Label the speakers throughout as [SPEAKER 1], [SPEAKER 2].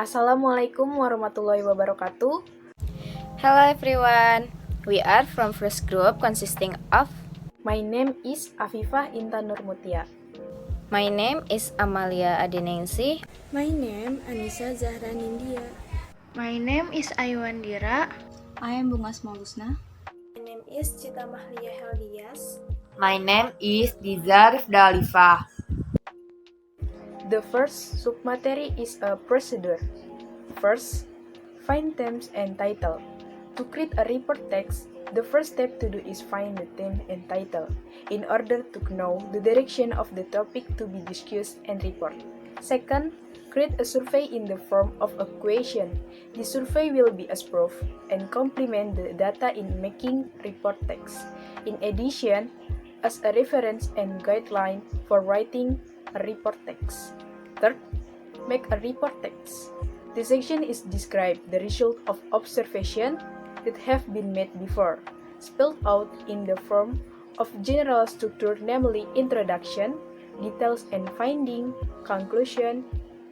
[SPEAKER 1] Assalamualaikum warahmatullahi wabarakatuh.
[SPEAKER 2] Hello everyone. We are from first group consisting of
[SPEAKER 1] My name is Afifah Intan Nurmutia.
[SPEAKER 2] my name is Amalia Adenengsi.
[SPEAKER 3] My name Anissa Zahra Nindya.
[SPEAKER 4] My name is Aiwandira.
[SPEAKER 5] I am Bungas Malusna.
[SPEAKER 3] My name is Cita Mahlia Heldias.
[SPEAKER 6] My name is Diza Rifdalifah.
[SPEAKER 1] The first submateri is a procedure. First, find themes and title. To create a report text, the first step to do is find the theme and title in order to know the direction of the topic to be discussed and report. Second, create a survey in the form of a question. The survey will be as proof and complement the data in making report text. In addition, as a reference and guideline for writing a report text. Third, make a report text. This section is describe the result of observation that have been made before, spelled out in the form of general structure, namely introduction, details and finding, conclusion,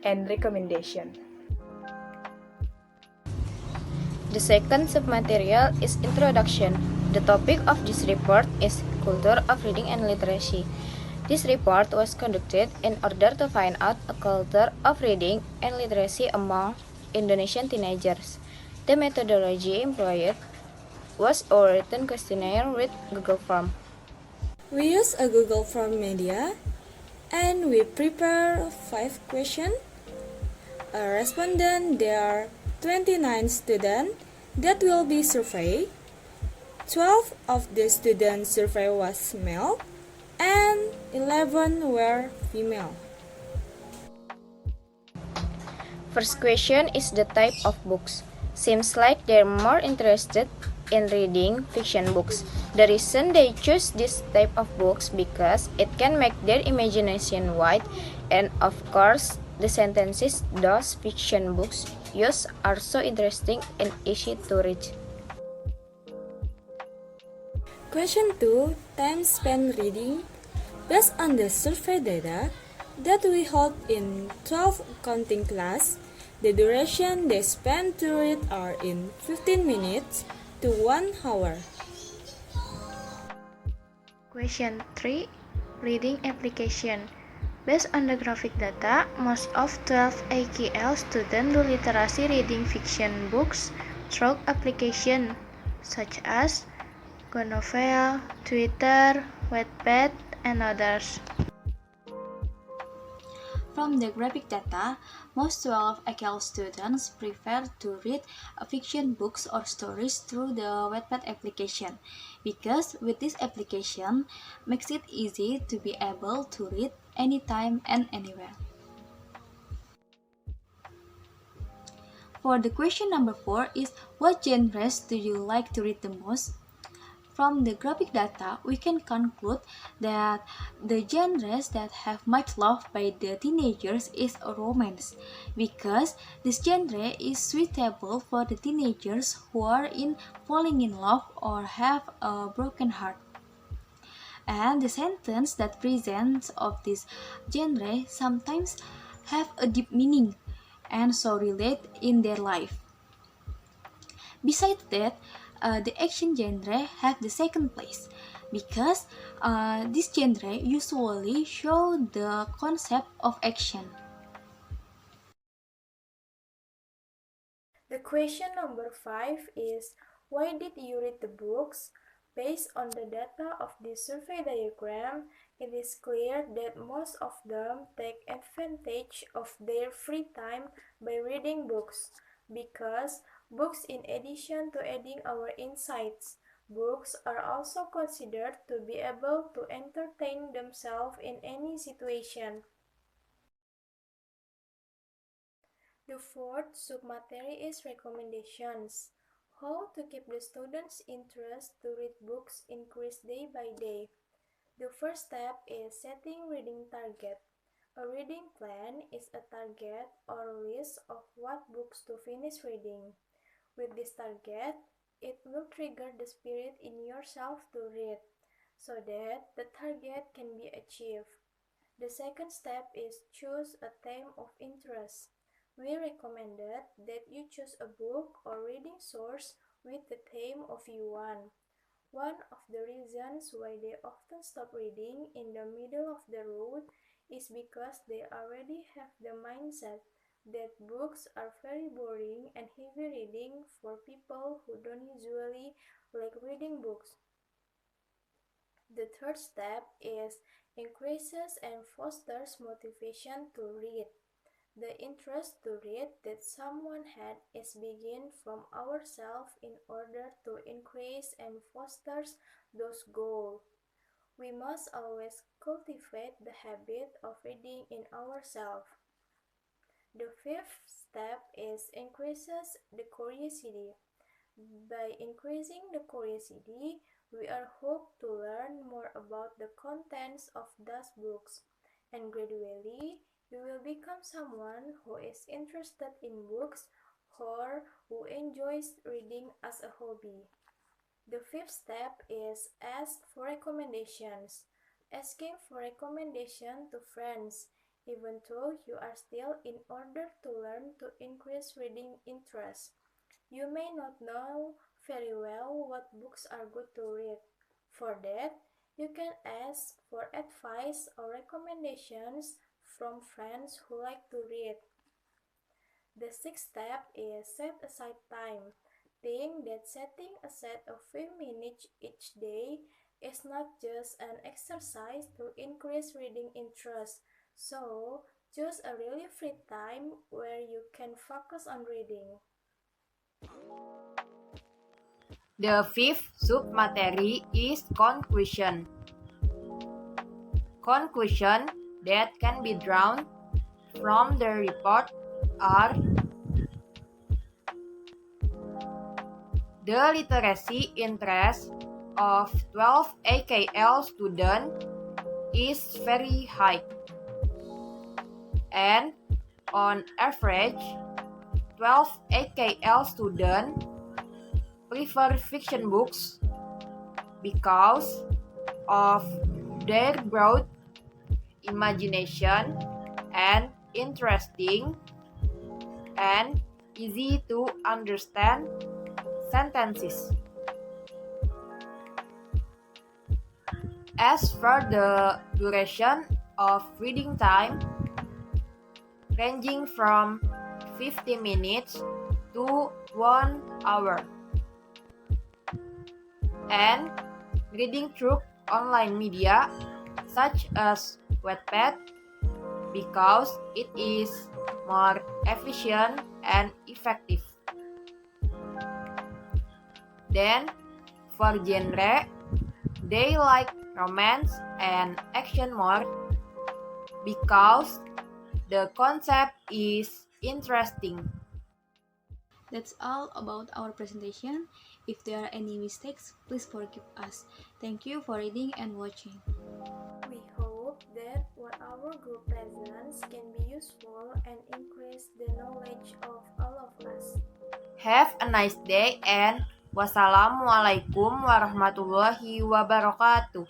[SPEAKER 1] and recommendation.
[SPEAKER 2] The second submaterial is introduction. The topic of this report is culture of reading and literacy. This report was conducted in order to find out a culture of reading and literacy among Indonesian teenagers. The methodology employed was a written questionnaire with Google Form.
[SPEAKER 3] We use a Google Form media and we prepare 5 questions. A respondent, there are 29 students that will be surveyed. 12 of the students surveyed was male and 11 were female.
[SPEAKER 2] First question is the type of books. Seems like they're more interested in reading fiction books. The reason they choose this type of books because it can make their imagination wide, and of course the sentences those fiction books use are so interesting and easy to read.
[SPEAKER 3] Question 2. Time spent reading. Based on the survey data that we hold in 12 counting class, the duration they spend to read are in 15 minutes to 1 hour.
[SPEAKER 4] Question 3. Reading application. Based on the graphic data, most of 12 AKL students do literacy reading fiction books through application such as GoNovel, Twitter, Wattpad, and others.
[SPEAKER 5] From the graphic data, most 12 AKL students prefer to read fiction books or stories through the Wattpad application because with this application makes it easy to be able to read anytime and anywhere. For the question number 4 is what genres do you like to read the most? From the graphic data, we can conclude that the genres that have much love by the teenagers is romance, because this genre is suitable for the teenagers who are in falling in love or have a broken heart. And the sentence that presents of this genre sometimes have a deep meaning and so relate in their life. Besides that, the action genre have the second place because this genre usually show the concept of action.
[SPEAKER 7] The question number 5 is, why did you read the books? Based on the data of this survey diagram, it is clear that most of them take advantage of their free time by reading books, because books, in addition to adding our insights, books are also considered to be able to entertain themselves in any situation. The fourth submateria is recommendations. How to keep the students' interest to read books increase day by day. The first step is setting reading target. A reading plan is a target or list of what books to finish reading. With this target, it will trigger the spirit in yourself to read, so that the target can be achieved. The second step is choose a theme of interest. We recommended that you choose a book or reading source with the theme of you want. One of the reasons why they often stop reading in the middle of the road is because they already have the mindset that books are very boring and heavy reading for people who don't usually like reading books. The third step is increases and fosters motivation to read. The interest to read that someone had is begin from ourselves in order to increase and fosters those goals. We must always cultivate the habit of reading in ourselves. The fifth step is increases the curiosity. By increasing the curiosity, we are hope to learn more about the contents of those books, and gradually you will become someone who is interested in books or who enjoys reading as a hobby. The fifth step is ask for recommendations. Asking for recommendation to friends, even though you are still in order to learn to increase reading interest. You may not know very well what books are good to read. For that, you can ask for advice or recommendations from friends who like to read. The sixth step is set aside time. Think that setting aside a few minutes each day is not just an exercise to increase reading interest. So, choose a really free time where you can focus on reading.
[SPEAKER 6] The fifth submatery is conclusion. Conclusion that can be drawn from the report are the literacy interest of 12 AKL students is very high, and on average, 12 AKL students prefer fiction books because of their broad imagination and interesting and easy to understand sentences. As for the duration of reading time, ranging from 50 minutes to 1 hour. And reading through online media such as Wattpad because it is more efficient and effective. Then, for genre, they like romance and action more because the concept is interesting.
[SPEAKER 5] That's all about our presentation. If there are any mistakes, please forgive us. Thank you for reading and watching.
[SPEAKER 7] We hope that what our group presents can be useful and increase the knowledge of all of us.
[SPEAKER 6] Have a nice day and wassalamualaikum warahmatullahi wabarakatuh.